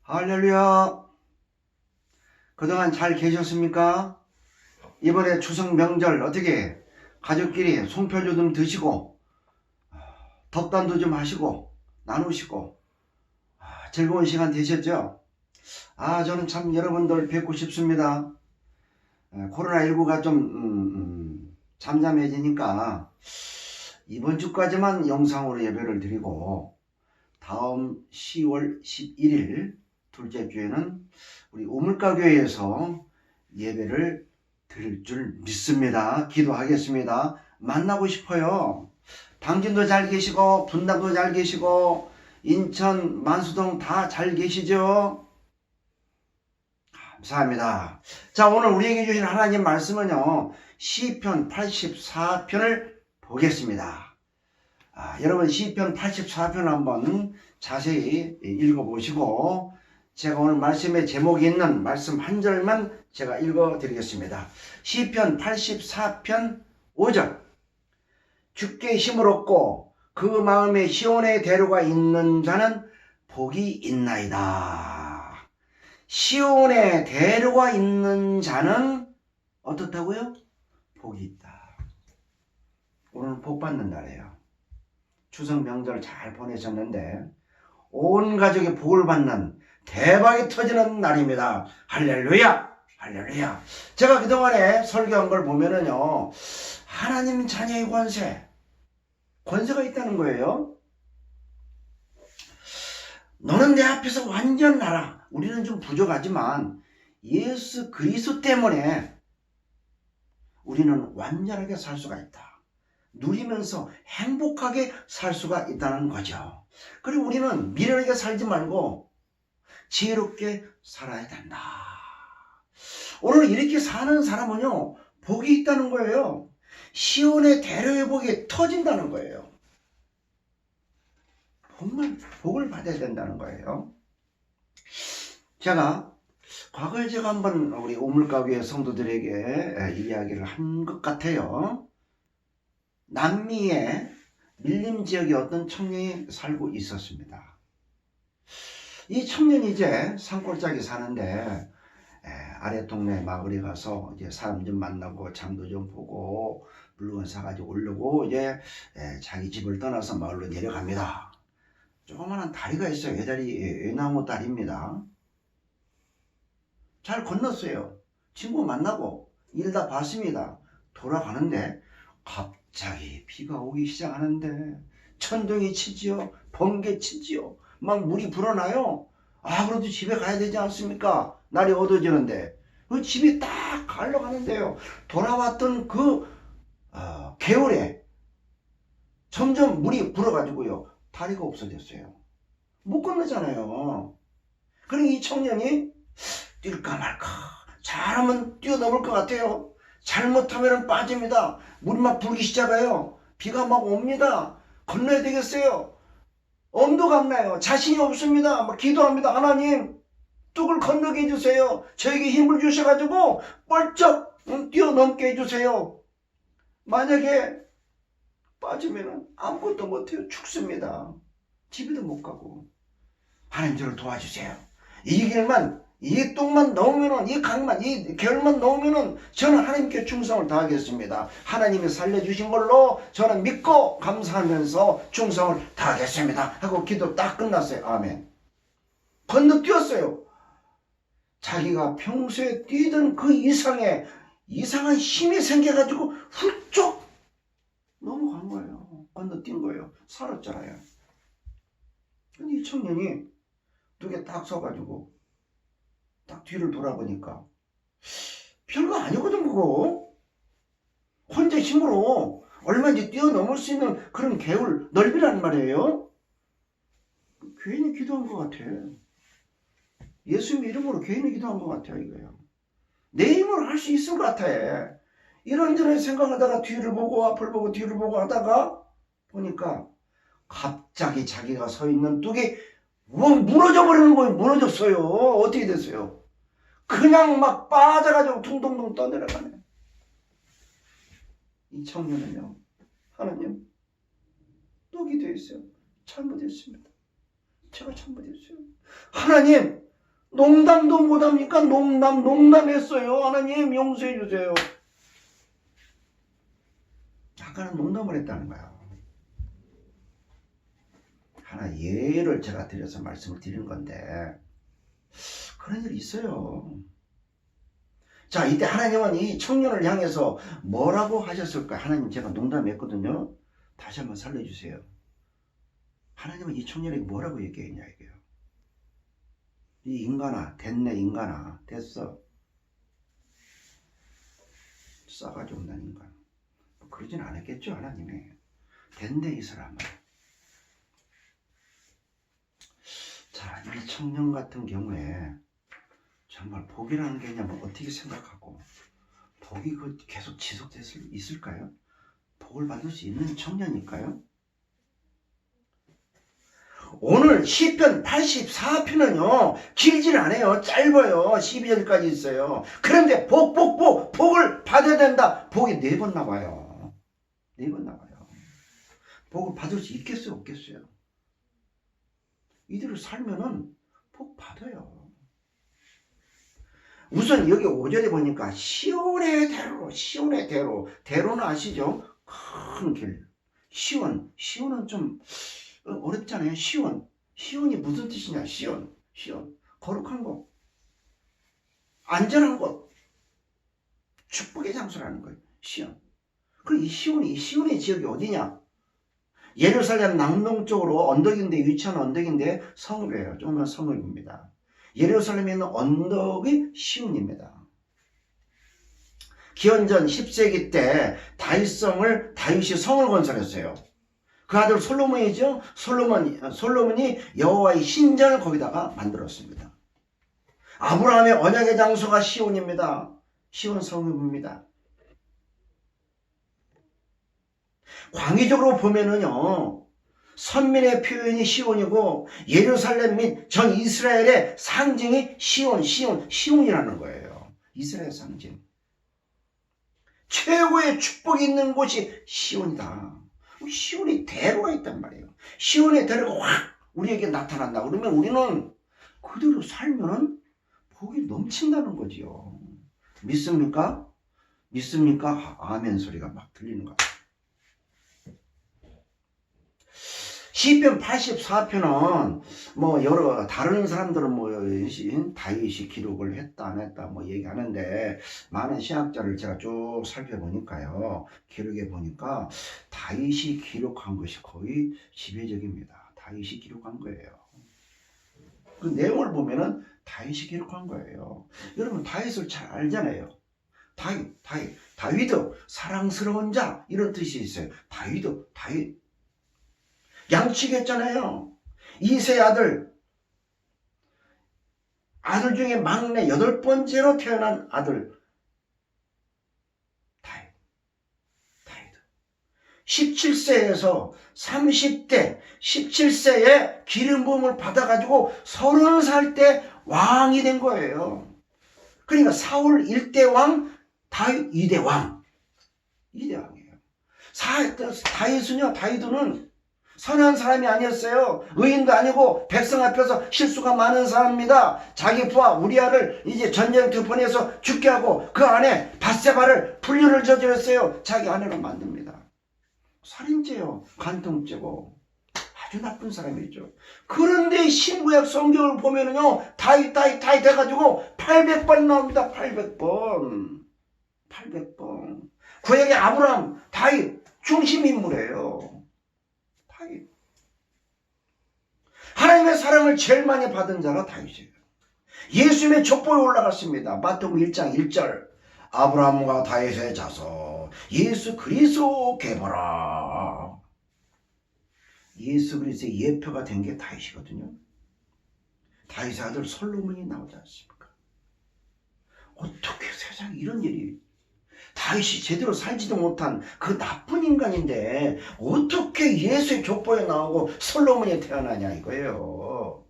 할렐루야. 그동안 잘 계셨습니까? 이번에 추석 명절 어떻게 가족끼리 송편도 좀 드시고 덕담도 좀 하시고 나누시고 즐거운 시간 되셨죠? 저는 참 여러분들 뵙고 싶습니다. 코로나19가 좀 잠잠해지니까 이번 주까지만 영상으로 예배를 드리고 다음 10월 11일 둘째 주에는 우리 우물가교회에서 예배를 드릴 줄 믿습니다. 기도하겠습니다. 만나고 싶어요. 당진도 잘 계시고 분당도 잘 계시고 인천 만수동 다 잘 계시죠? 감사합니다. 자, 오늘 우리에게 주신 하나님 말씀은요, 시편 84편을 보겠습니다. 여러분 시편 84편 한번 자세히 읽어보시고 제가 오늘 말씀의 제목이 있는 말씀 한 절만 제가 읽어드리겠습니다. 시편 84편 5절. 주께 힘을 얻고 그 마음에 시온의 대로가 있는 자는 복이 있나이다. 시온의 대로가 있는 자는 어떻다고요? 복이 있다. 오늘은 복 받는 날이에요. 추석 명절 잘 보내셨는데 온 가족이 복을 받는 대박이 터지는 날입니다. 할렐루야! 할렐루야! 제가 그동안에 설교한 걸 보면은요, 하나님 자녀의 권세가 있다는 거예요. 너는 내 앞에서 완전 나라. 우리는 좀 부족하지만 예수 그리스도 때문에 우리는 완전하게 살 수가 있다. 누리면서 행복하게 살 수가 있다는 거죠. 그리고 우리는 미련하게 살지 말고 지혜롭게 살아야 된다. 오늘 이렇게 사는 사람은요, 복이 있다는 거예요. 시온의 대로의 복이 터진다는 거예요. 복을 받아야 된다는 거예요. 과거에 제가 한번 우리 우물가교회 성도들에게 이야기를 한 것 같아요. 남미의 밀림 지역에 어떤 청년이 살고 있었습니다. 이 청년이 이제 산골짜기 사는데 아래 동네 마을에 가서 이제 사람 좀 만나고 장도 좀 보고 물건 사가지고 오려고 이제 자기 집을 떠나서 마을로 내려갑니다. 조그마한 다리가 있어요. 외나무 다리입니다. 잘 건넜어요. 친구 만나고 일 다 봤습니다. 돌아가는데 갑자기 비가 오기 시작하는데 천둥이 치지요. 번개 치지요. 막 물이 불어나요. 그래도 집에 가야 되지 않습니까? 날이 어두워지는데 그 집이 딱 가려 가는데요. 돌아왔던 그 개울에 점점 물이 불어가지고요. 다리가 없어졌어요. 못 건너잖아요. 그러니 이 청년이 뛸까 말까. 잘하면 뛰어넘을 것 같아요. 잘못하면 빠집니다. 물이 막 불기 시작해요. 비가 막 옵니다. 건너야 되겠어요. 엄두가 안 나요. 자신이 없습니다. 막 기도합니다. 하나님, 뚝을 건너게 해주세요. 저에게 힘을 주셔가지고 뻘쩍 뛰어넘게 해주세요. 만약에 빠지면 아무것도 못해요. 죽습니다. 집에도 못 가고. 하나님 저를 도와주세요. 이 똥만 넣으면은, 이 강만, 이 결만 넣으면은 저는 하나님께 충성을 다하겠습니다. 하나님이 살려주신 걸로 저는 믿고 감사하면서 충성을 다하겠습니다. 하고 기도 딱 끝났어요. 아멘. 건너뛰었어요. 자기가 평소에 뛰던 그 이상한 힘이 생겨가지고 훌쩍 넘어간 거예요. 건너뛴 거예요. 살았잖아요. 근데 이 청년이 두 개 딱 서가지고 딱 뒤를 돌아보니까 별거 아니거든 그거. 혼자 힘으로 얼마든지 뛰어넘을 수 있는 그런 개울 넓이란 말이에요. 괜히 기도한 것 같아. 예수님 이름으로 괜히 기도한 것 같아요. 이거요. 내 힘으로 할 수 있을 것 같아. 이런저런 생각하다가 뒤를 보고 앞을 보고 뒤를 보고 하다가 보니까 갑자기 자기가 서 있는 뚝이 무너져 버리는 거예요. 무너졌어요. 어떻게 됐어요? 그냥 막 빠져가지고 둥둥둥 떠내려가네. 이 청년은요, 하나님, 또 기도했어요. 잘못했습니다. 제가 잘못했어요. 하나님, 농담도 못합니까? 농담했어요. 하나님 용서해 주세요. 아까는 농담을 했다는 거야. 하나 예를 제가 드려서 말씀을 드린 건데 그런 일이 있어요. 자, 이때 하나님은 이 청년을 향해서 뭐라고 하셨을까? 하나님, 제가 농담했거든요. 다시 한번 살려주세요. 하나님은 이 청년에게 뭐라고 얘기했냐 이게요. 이 인간아, 됐네 인간아, 됐어. 싸가지 없는 인간. 뭐 그러진 않았겠죠, 하나님이. 됐네 이 사람은. 자, 이 청년 같은 경우에 정말 복이라는 개념을 어떻게 생각하고, 복이 계속 지속될 수 있을까요? 복을 받을 수 있는 청년일까요? 오늘 시편 84편은요 길질 않아요. 짧아요. 12절까지 있어요. 그런데 복을 받아야 된다. 복이 4번 나와요. 4번 나와요. 복을 받을 수 있겠어요, 없겠어요? 이대로 살면은 복 받아요. 우선 여기 5절에 보니까 시온의 대로, 대로는 아시죠? 큰 길. 시온은 좀 어렵잖아요. 시온이 무슨 뜻이냐? 시온. 거룩한 곳, 안전한 곳, 축복의 장소라는 거예요. 시온. 그리고 이 시온의 지역이 어디냐? 예루살렘 남동쪽으로 언덕인데, 위치한 언덕인데 성읍이에요. 조금만 성읍입니다. 예루살렘에 있는 언덕이 시온입니다. 기원전 10세기 때 다윗이 성을 건설했어요. 그 아들 솔로몬이죠. 솔로몬이 여호와의 신전을 거기다가 만들었습니다. 아브라함의 언약의 장소가 시온입니다. 시온 성읍입니다. 광의적으로 보면은요, 선민의 표현이 시온이고 예루살렘 및 전 이스라엘의 상징이 시온이라는 거예요. 이스라엘 상징. 최고의 축복이 있는 곳이 시온이다. 시온의 대로가 있단 말이에요. 시온의 대로가 확 우리에게 나타난다. 그러면 우리는 그대로 살면은 복이 넘친다는 거지요. 믿습니까? 아멘 소리가 막 들리는 거야. 시편 84편은 뭐 여러 다른 사람들은 뭐 다윗이 기록을 했다 안 했다 뭐 얘기하는데, 많은 신학자를 제가 쭉 살펴보니까요, 기록해 보니까 다윗이 기록한 것이 거의 지배적입니다. 다윗이 기록한 거예요. 그 내용을 보면은 다윗이 기록한 거예요. 여러분 다윗을 잘 알잖아요. 다윗 사랑스러운 자 이런 뜻이 있어요. 다윗 양치기했잖아요. 이세 아들 중에 막내 8번째로 태어난 아들 다윗. 17세에서 30대 17세에 기름 부음을 받아가지고 30살 때 왕이 된 거예요. 그러니까 사울 1대 왕, 다윗 2대 왕. 2대 왕이에요. 다윗은 선한 사람이 아니었어요. 의인도 아니고 백성 앞에서 실수가 많은 사람입니다. 자기 부하 우리아를 이제 전쟁터 보내서 죽게 하고 그 아내 밧세바를 불륜을 저질렀어요. 자기 아내로 만듭니다. 살인죄요. 간통죄고 아주 나쁜 사람이죠. 그런데 신구약 성경을 보면은요, 다윗 해가지고 800번 나옵니다. 800번. 구약의 아브라함, 다윗 중심 인물이에요. 하나님의 사랑을 제일 많이 받은 자가 다윗이에요. 예수님의 족보에 올라갔습니다. 마태복음 1장 1절. 아브라함과 다윗의 자손 예수 그리스도께 보라. 예수 그리스도의 예표가 된 게 다윗이거든요. 다윗의 아들 솔로몬이 나오지 않습니까? 어떻게 세상에 이런 일이, 다윗이 제대로 살지도 못한 그 나쁜 인간인데 어떻게 예수의 족보에 나오고 솔로몬이 태어나냐 이거예요.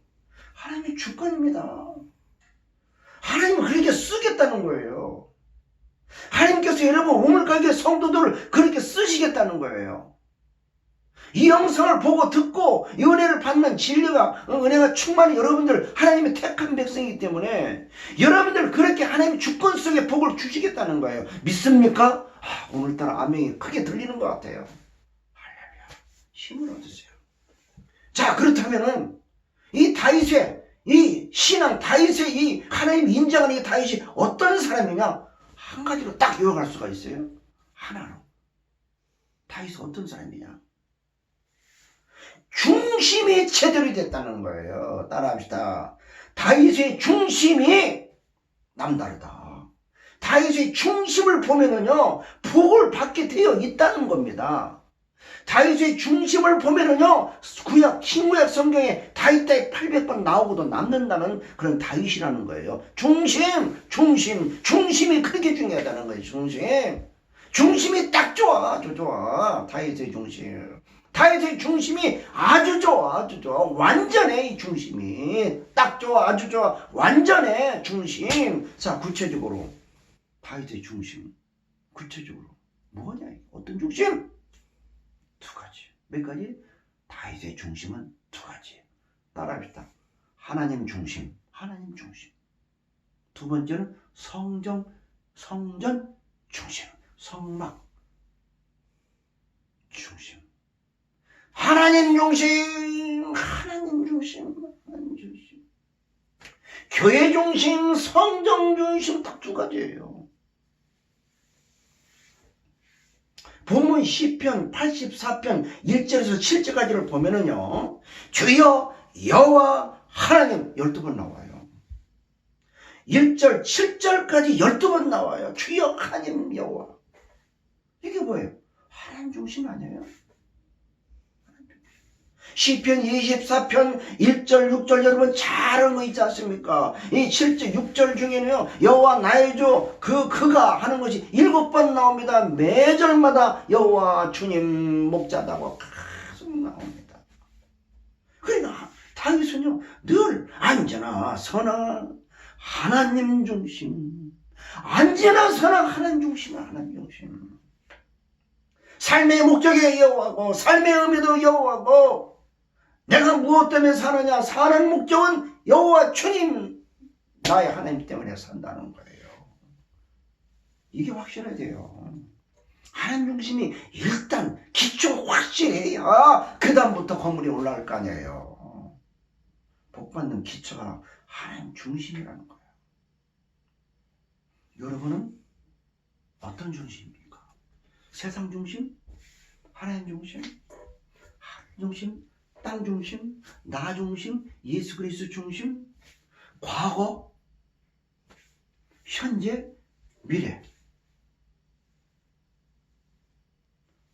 하나님의 주권입니다. 하나님은 그렇게 쓰겠다는 거예요. 하나님께서 여러분 우물가게 성도들을 그렇게 쓰시겠다는 거예요. 이 영상을 보고 듣고 이 은혜를 받는 진리가 은혜가 충만히 여러분들 하나님의 택한 백성이기 때문에 여러분들 그렇게 하나님의 주권 속에 복을 주시겠다는 거예요. 믿습니까? 오늘따라 아멘이 크게 들리는 것 같아요. 할렐루야. 힘을 얻으세요. 자, 그렇다면은 이 다윗의 이 신앙, 다윗의 이 하나님 인정하는 이 다윗이 어떤 사람이냐? 한 가지로 딱 요약할 수가 있어요. 하나로. 다윗은 어떤 사람이냐? 중심이 제대로 됐다는 거예요. 따라합시다. 다윗의 중심이 남다르다. 다윗의 중심을 보면은요, 복을 받게 되어 있다는 겁니다. 다윗의 중심을 보면은요, 구약, 신구약 성경에 다윗 800번 나오고도 남는다는 그런 다윗이라는 거예요. 중심이 그렇게 중요하다는 거예요. 중심이 딱 좋아, 아주 좋아. 다윗의 중심. 다윗의 중심이 아주 좋아, 아주 좋아. 완전해, 이 중심이. 딱 좋아, 아주 좋아. 완전해, 중심. 자, 구체적으로. 다윗의 중심. 구체적으로. 뭐냐? 어떤 중심? 두 가지. 몇 가지? 다윗의 중심은 두 가지. 따라합시다. 하나님 중심. 두 번째는 성전 중심. 성막 중심. 하나님 중심. 교회 중심, 성전 중심 딱 두 가지예요. 본문 시편 84편 1절에서 7절까지를 보면은요, 주여 여호와 하나님 12번 나와요. 1절 7절까지 12번 나와요. 주여 하나님 여호와. 이게 뭐예요? 하나님 중심 아니에요? 시편 24편 1절 6절 여러분 잘 알고 있지 않습니까? 이 7절 6절 중에는요, 여호와 나의 주 그가 하는 것이 7번 나옵니다. 매절마다 여호와 주님 목자다고 계속 나옵니다. 그러니까 다윗은요, 늘 언제나 선한 하나님 중심, 언제나 선한 하나님 중심. 삶의 목적이 여호와고, 삶의 의미도 여호와고, 내가 무엇 때문에 사느냐? 사는 목적은 여호와 주님, 나의 하나님 때문에 산다는 거예요. 이게 확실해야 돼요. 하나님 중심이 일단 기초 확실해야 그 다음부터 건물이 올라갈 거 아니에요. 복받는 기초가 하나님 중심이라는 거예요. 여러분은 어떤 중심입니까? 세상 중심? 하나님 중심? 하나님 중심? 땅 중심? 나 중심? 예수 그리스도 중심? 과거? 현재? 미래?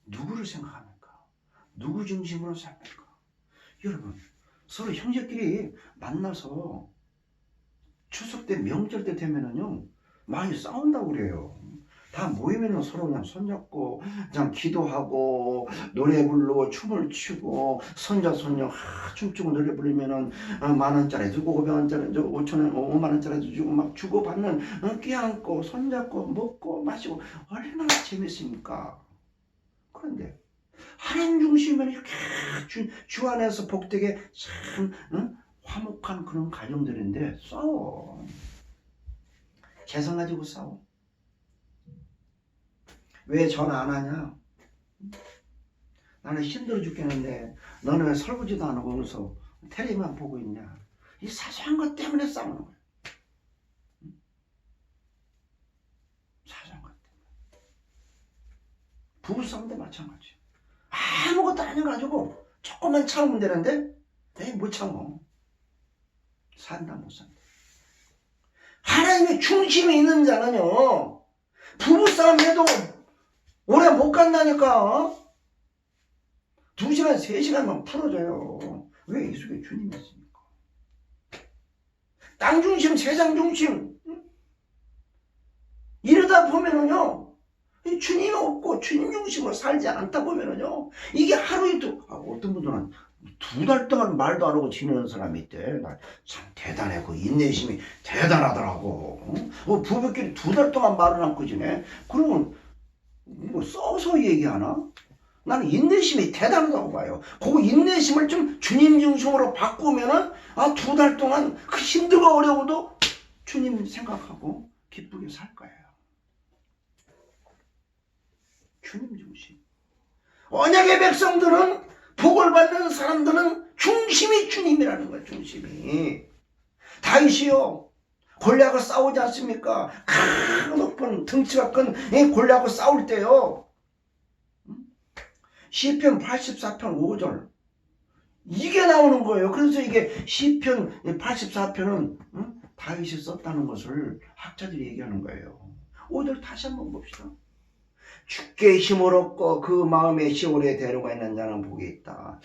누구를 생각합니까? 누구 중심으로 삽니까? 여러분, 서로 형제끼리 만나서 추석 때 명절 때 되면은요, 많이 싸운다고 그래요. 다 모이면 서로 그냥 손잡고 그냥 기도하고 노래 부르고 춤을 추고 손자 손녀 춤추고 노래 부르면은 10,000원짜리 주고 500원짜리 주고 5,000원 5만원짜리 주고 막 주고받는 껴안고 손잡고 먹고 마시고 얼마나 재밌습니까? 그런데 하나님 중심은 이렇게 주 안에서 복되게 참 화목한 그런 가정들인데 싸워. 재산 가지고 싸워. 왜 전화 안 하냐? 나는 힘들어 죽겠는데 너는 왜 설거지도 안 하고 그래서 텔레비만 보고 있냐? 이 사소한 것 때문에 싸우는 거야. 사소한 것 때문에. 부부싸움도 마찬가지. 아무것도 안 해가지고 조금만 참으면 되는데 에이 못 참어. 산다 못 산다. 하나님의 중심이 있는 자는요, 부부싸움 해도 오래 못 간다니까. 2시간 3시간만 풀어줘요. 왜 이 속에 주님이 있습니까? 땅 중심 세상 중심 이러다 보면은요, 주님이 없고 주님 중심으로 살지 않다 보면은요, 이게 하루 이틀 어떤 분들은 2달 동안 말도 안 하고 지내는 사람이 있대. 나 참 대단해. 그 인내심이 대단하더라고. 부부끼리 2달 동안 말을 안 끊고 지내. 그러면 뭐 써서 얘기하나? 나는 인내심이 대단하다고 봐요. 그 인내심을 좀 주님 중심으로 바꾸면은 2달 동안 그 힘들고 어려워도 주님 생각하고 기쁘게 살 거예요. 주님 중심. 언약의 백성들은, 복을 받는 사람들은 중심이 주님이라는 거예요. 중심이. 다윗이요, 골리앗과 싸우지 않습니까? 큰 높은 덩치가 큰 골리앗과 싸울 때요, 시편 84편 5절 이게 나오는 거예요. 그래서 이게 시편 84편은 다윗이 썼다는 것을 학자들이 얘기하는 거예요. 5절 다시 한번 봅시다. 주께 힘을 얻고 그 마음에 시온에 데려가 있는 자는 복이 있다.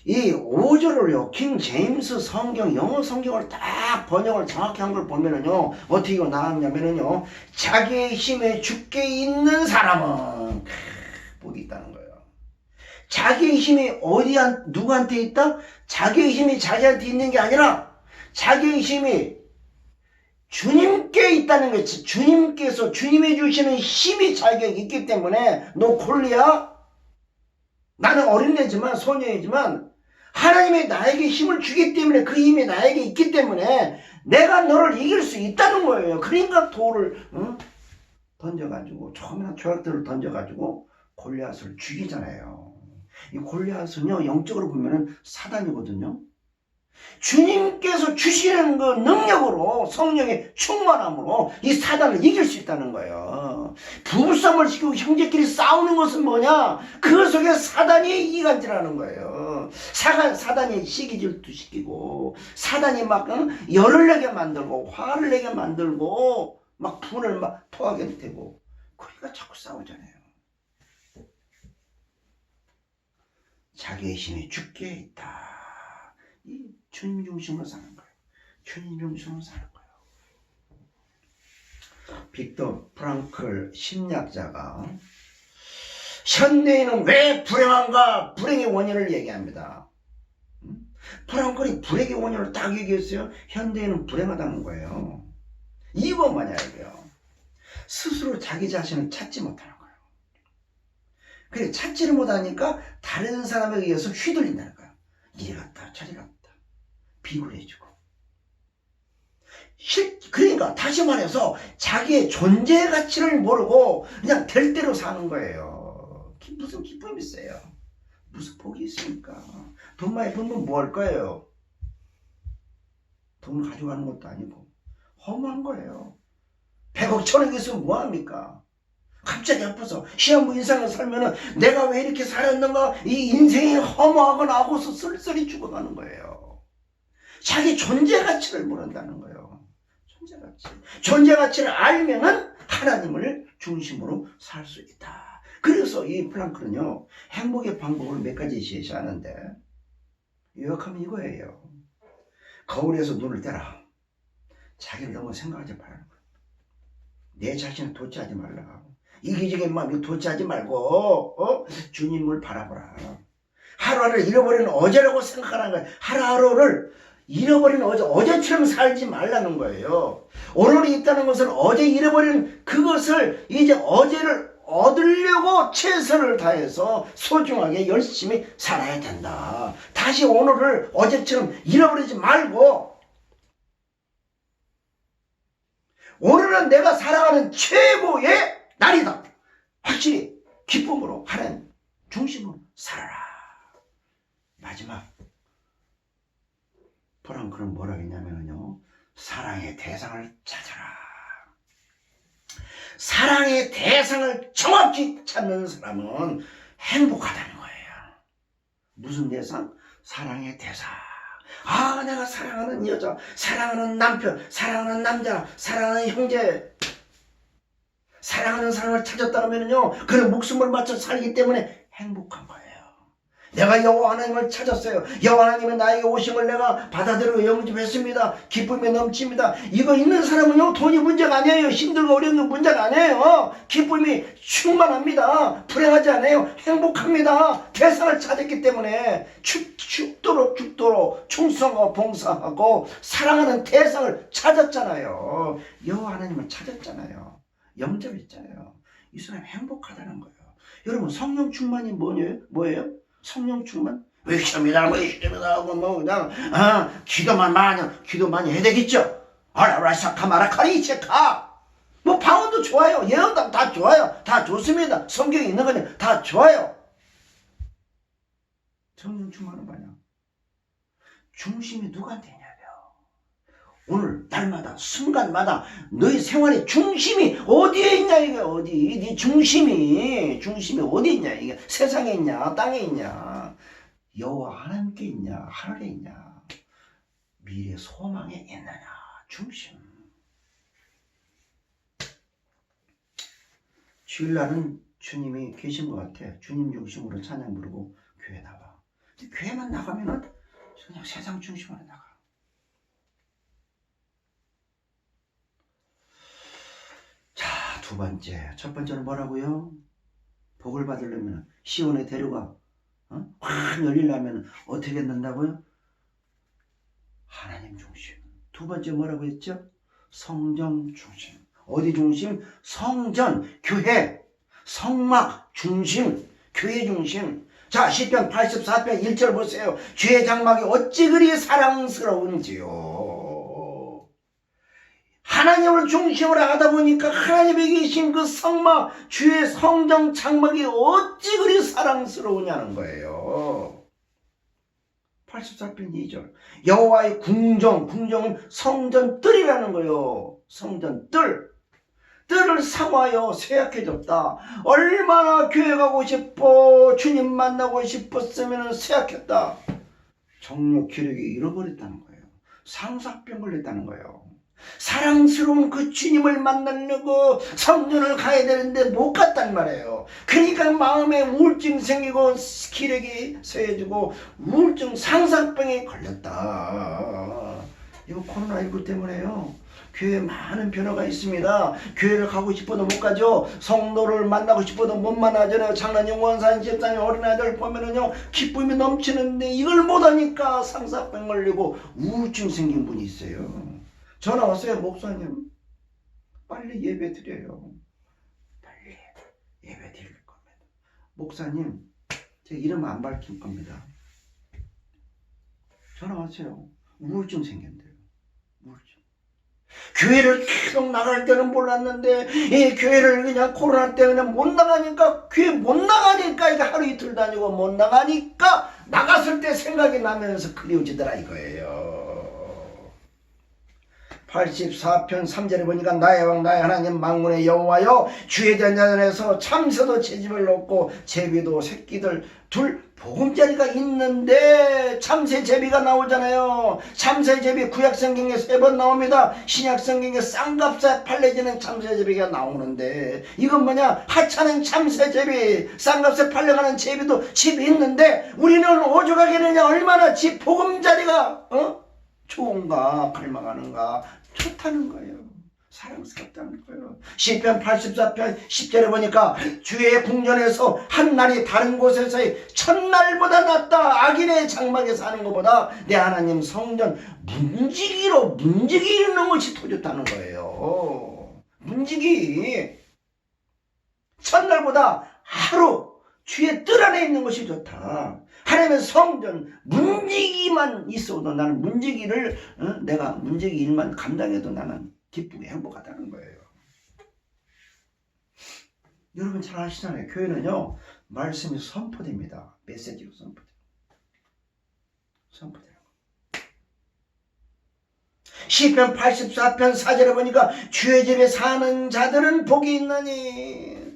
이 5절을요, 킹 제임스 성경, 영어 성경을 딱 번역을 정확히 한 걸 보면은요, 어떻게 나왔냐면은요, 자기의 힘에 주께 있는 사람은 복이 있다는 거예요. 자기의 힘이 누구한테 있다? 자기의 힘이 자기한테 있는 게 아니라 자기의 힘이 주님께 있다는 거지. 주님께서, 주님이 주시는 힘이 자기에게 있기 때문에, 너 골리앗, 나는 어린애지만, 소녀이지만 하나님이 나에게 힘을 주기 때문에, 그 힘이 나에게 있기 때문에 내가 너를 이길 수 있다는 거예요. 그러니까 돌을 던져가지고, 조그마한 조약들을 던져가지고 골리앗을 죽이잖아요. 이 골리앗은요, 영적으로 보면은 사단이거든요. 주님께서 주시는 그 능력으로, 성령의 충만함으로 이 사단을 이길 수 있다는 거예요. 부부싸움을 시키고 형제끼리 싸우는 것은 뭐냐? 그 속에 사단이 이간질하는 거예요. 사단이 시기질투시키고, 사단이 막 열을 내게 만들고, 화를 내게 만들고, 막 분을 막 토하게 되고, 그러니까 자꾸 싸우잖아요. 자기의 힘이 주께 있다. 이 주님 중심으로 사는 거예요. 주님 중심으로 사는 거예요. 빅터 프랑클 심리학자가 현대인은 왜 불행한가? 불행의 원인을 얘기합니다. 프랑클이 불행의 원인을 딱 얘기했어요. 현대인은 불행하다는 거예요. 이거 뭐냐 이게요. 스스로 자기 자신을 찾지 못하는 거예요. 그래, 찾지를 못하니까 다른 사람에 의해서 휘둘린다는 거예요. 이리 갔다 저리 갔다 비굴해지고. 그러니까 다시 말해서 자기의 존재 가치를 모르고 그냥 될 대로 사는 거예요. 무슨 기쁨이 있어요? 무슨 복이 있습니까? 돈 많이 벌면 뭐 할 거예요? 돈을 가져가는 것도 아니고 허무한 거예요. 100억 1000억 있으면 뭐합니까? 갑자기 아파서 시한부 인생을 살면은 내가 왜 이렇게 살았는가, 이 인생이 허무하거나 하고서 쓸쓸히 죽어가는 거예요. 자기 존재 가치를 모른다는 거예요. 존재 가치를 알면은 하나님을 중심으로 살 수 있다. 그래서 이 프랑클은요, 행복의 방법을 몇 가지 제시하는데, 요약하면 이거예요. 거울에서 눈을 떼라. 자기를 너무 생각하지 말라. 내 자신을 도취하지 말라. 이기적인 마음이 도취하지 말고 주님을 바라보라. 하루하루를 잃어버리는 어제라고 생각하는 거예요. 하루하루를 잃어버리는 어제처럼 살지 말라는 거예요. 오늘이 있다는 것은 어제 잃어버린 그것을 이제 어제를 얻으려고 최선을 다해서 소중하게 열심히 살아야 된다. 다시 오늘을 어제처럼 잃어버리지 말고, 오늘은 내가 살아가는 최고의 날이다. 확실히 기쁨으로 하나님 중심으로 살아라. 마지막 프랑클은 뭐라고 했냐면요, 사랑의 대상을 찾아라. 사랑의 대상을 정확히 찾는 사람은 행복하다는 거예요. 무슨 대상? 사랑의 대상. 내가 사랑하는 여자, 사랑하는 남편, 사랑하는 남자, 사랑하는 형제, 사랑하는 사람을 찾았다 하면요, 그는 목숨을 바쳐 살기 때문에 행복한 거예요. 내가 여호와 하나님을 찾았어요. 여호와 하나님은 나에게 오심을 내가 받아들여 영접했습니다. 기쁨이 넘칩니다. 이거 있는 사람은요, 돈이 문제가 아니에요. 힘들고 어려운 게 문제가 아니에요. 기쁨이 충만합니다. 불행하지 않아요. 행복합니다. 대상을 찾았기 때문에 죽도록 충성하고 봉사하고 사랑하는 대상을 찾았잖아요. 여호와 하나님을 찾았잖아요. 영접했잖아요. 이 사람이 행복하다는 거예요. 여러분 성령 충만이 뭐예요? 성령 충만? 왜 시험이다 뭐 그냥 기도만 많이 해야 되겠죠? 아라라사카마라카리체카 뭐 방언도 좋아요. 예언도 다 좋아요. 다 좋습니다. 성경에 있는 거는 다 좋아요. 성령 충만은 뭐냐? 중심이 누구한테 있냐고요. 오늘 날마다 순간마다 너희 생활의 중심이 어디에 있냐 이게 어디 네 중심이 어디 있냐 이게 세상에 있냐 땅에 있냐 여호와 하나님께 있냐 하늘에 있냐 미래 소망에 있느냐 중심. 주일날은 주님이 계신 것 같아. 주님 중심으로 찬양 부르고 교회 나가. 교회만 나가면은 그냥 세상 중심으로 나가. 자, 두 번째. 첫 번째는 뭐라고요? 복을 받으려면 시온에 데려가 확 열리려면 어떻게 된다고요? 하나님 중심. 두 번째 뭐라고 했죠? 성전 중심. 어디 중심? 성전, 교회, 성막 중심, 교회 중심. 자, 시편 84편 1절 보세요. 주의 장막이 어찌 그리 사랑스러운지요. 하나님을 중심으로 하다 보니까 하나님에 계신 그 성막, 주의 성전 장막이 어찌 그리 사랑스러우냐는 거예요. 84편 2절. 여호와의 궁정은 성전 뜰이라는 거예요. 성전 뜰을 삼아요. 쇠약해졌다. 얼마나 교회 가고 싶어 주님 만나고 싶었으면 쇠약했다. 정욕 기력이 잃어버렸다는 거예요. 상사병 걸렸다는 거예요. 사랑스러운 그 주님을 만나려고 성전을 가야 되는데 못 갔단 말이에요. 그러니까 마음에 우울증 생기고 기력이 쇠해지고 우울증 상사병에 걸렸다. 이거 코로나19 때문에요. 교회에 많은 변화가 있습니다. 교회를 가고 싶어도 못 가죠. 성도를 만나고 싶어도 못 만나잖아요. 장로님, 원사님, 집사님, 어린아이들 보면은요 기쁨이 넘치는데 이걸 못하니까 상사병 걸리고 우울증 생긴 분이 있어요. 전화 왔어요. 목사님 빨리 예배 드려요. 빨리 예배 드릴 겁니다. 목사님 제 이름 안 밝힐 겁니다. 전화 왔어요. 우울증 생긴대요. 우울증. 교회를 계속 나갈 때는 몰랐는데 이 교회를 그냥 코로나 때문에 못 나가니까 교회 못 나가니까 이게 하루 이틀 다니고 못 나가니까 나갔을 때 생각이 나면서 그리워지더라 이거예요. 84편 3절에 보니까 나의 왕 나의 하나님 만군의 여호와여 주에 대한 자전에서 참새도 채집을 놓고 제비도 새끼들 둘 보금자리가 있는데 참새 제비가 나오잖아요. 참새 제비 구약성경에 3번 나옵니다. 신약성경에 쌍값에 팔려지는 참새 제비가 나오는데 이건 뭐냐? 하찮은 참새 제비 쌍값에 팔려가는 제비도 집이 있는데 우리는 오죽하겠느냐 얼마나 집 보금자리가 좋은가 갈망하는가 좋다는 거예요. 사랑스럽다는 거예요. 시편 84편 10절에 보니까 주의 궁전에서 한 날이 다른 곳에서의 첫날보다 낫다. 악인의 장막에 사는 것보다 내 하나님 성전 문지기는 것이 더 좋다는 거예요. 문지기 첫날보다 하루 주의 뜰 안에 있는 것이 좋다. 하나님의 성전 문지기만 있어도 나는 문지기를 내가 문지기 일만 감당해도 나는 기쁘게 행복하다는 거예요. 여러분 잘 아시잖아요. 교회는요 말씀이 선포됩니다. 메시지로 선포돼요. 시편 84편 4절에 보니까 주의 집에 사는 자들은 복이 있나니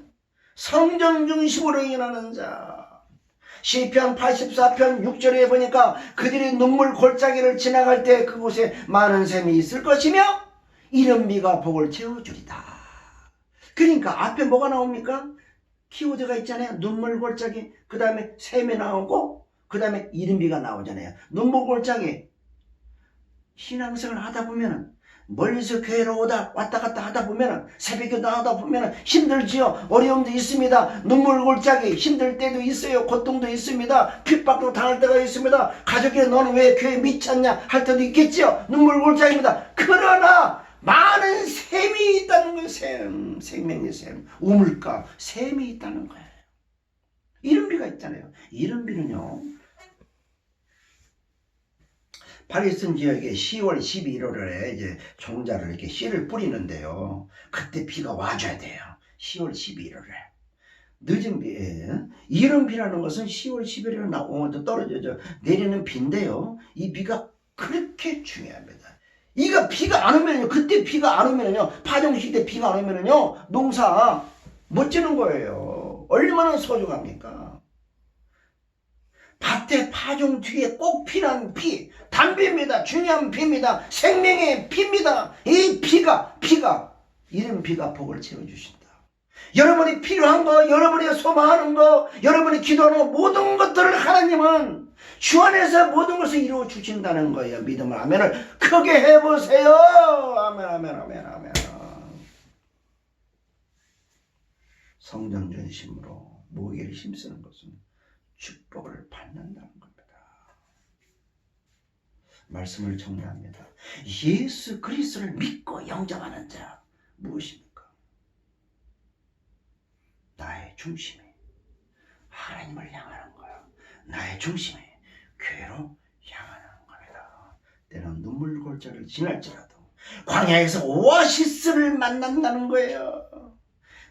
성전 중심으로 일하는 자. 시편 84편 6절에 보니까 그들이 눈물 골짜기를 지나갈 때 그곳에 많은 샘이 있을 것이며 이른비가 복을 채워주리다. 그러니까 앞에 뭐가 나옵니까? 키워드가 있잖아요. 눈물 골짜기, 그 다음에 샘이 나오고 그 다음에 이른비가 나오잖아요. 눈물 골짜기 신앙생활을 하다 보면은 멀리서 교회로 왔다 갔다 하다 보면은 새벽에 나가다 보면은 힘들지요. 어려움도 있습니다. 눈물 골짜기 힘들 때도 있어요. 고통도 있습니다. 핍박도 당할 때가 있습니다. 가족이 너는 왜 교회 미쳤냐 할 때도 있겠지요. 눈물 골짜기입니다. 그러나 많은 샘이 있다는 거예요. 생명의 샘, 우물가 샘이 있다는 거예요. 이런 비가 있잖아요. 이런 비는요, 파리슨 지역에 10월 11월에 이제 종자를 이렇게 씨를 뿌리는데요. 그때 비가 와줘야 돼요. 10월 11월에. 늦은 비, 이런 비라는 것은 10월 11월에 떨어져 내리는 비인데요. 이 비가 그렇게 중요합니다. 이거 비가 안 오면요, 그때 비가 안 오면요, 파종식 때 비가 안 오면요, 농사 못 지는 거예요. 얼마나 소중합니까? 밭에 파종 뒤에 꼭 필요한 비, 담비입니다. 중요한 비입니다. 생명의 비입니다. 이 비가 이런 비가 복을 채워주신다. 여러분이 필요한 거, 여러분이 소망하는 거, 여러분이 기도하는 거, 모든 것들을 하나님은 주 안에서 모든 것을 이루어 주신다는 거예요. 믿음을 아멘을 크게 해보세요. 아멘, 아멘, 아멘, 아멘. 성전 전심으로 무게를 힘쓰는 것은 축복을 받는다는 겁니다. 말씀을 정리합니다. 예수 그리스도를 믿고 영접하는 자 무엇입니까? 나의 중심이 하나님을 향하는 거야. 나의 중심이 교회로 향하는 겁니다. 때는 눈물 골짜기를 지날지라도 광야에서 오아시스를 만난다는 거예요.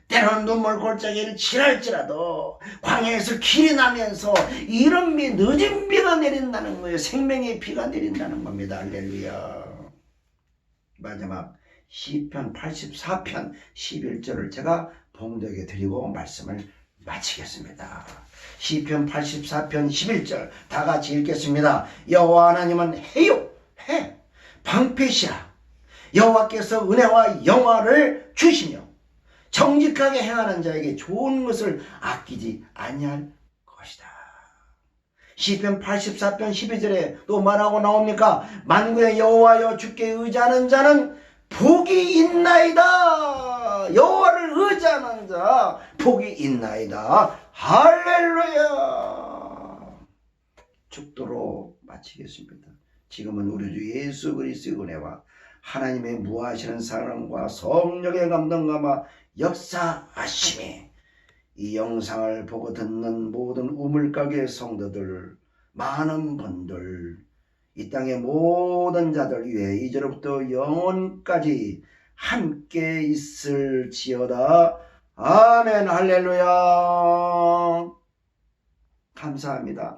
때로는 눈물 골짜기를 지날지라도 광야에서 길이 나면서 이런 비, 늦은 비가 내린다는 거예요. 생명의 비가 내린다는 겁니다. 할렐루야. 마지막 시편 84편 11절을 제가 봉독해 드리고 말씀을 마치겠습니다. 시편 84편 11절 다 같이 읽겠습니다. 여호와 하나님은 해요, 해, 방패시라. 여호와께서 은혜와 영화를 주시며 정직하게 행하는 자에게 좋은 것을 아끼지 아니할 것이다. 시편 84편 12절에 또 말하고 나옵니까? 만군의 여호와여 주께 의지하는 자는 복이 있나이다. 여호와를 의지하는 자 복이 있나이다. 할렐루야. 축도로 마치겠습니다. 지금은 우리 주 예수 그리스도의 은혜와 하나님의 무하시는 사랑과 성령의 감동감화 역사하심이 이 영상을 보고 듣는 모든 우물가게 성도들, 많은 분들, 이 땅의 모든 자들 위해 이제로부터 영원까지 함께 있을지어다. 아멘. 할렐루야. 감사합니다.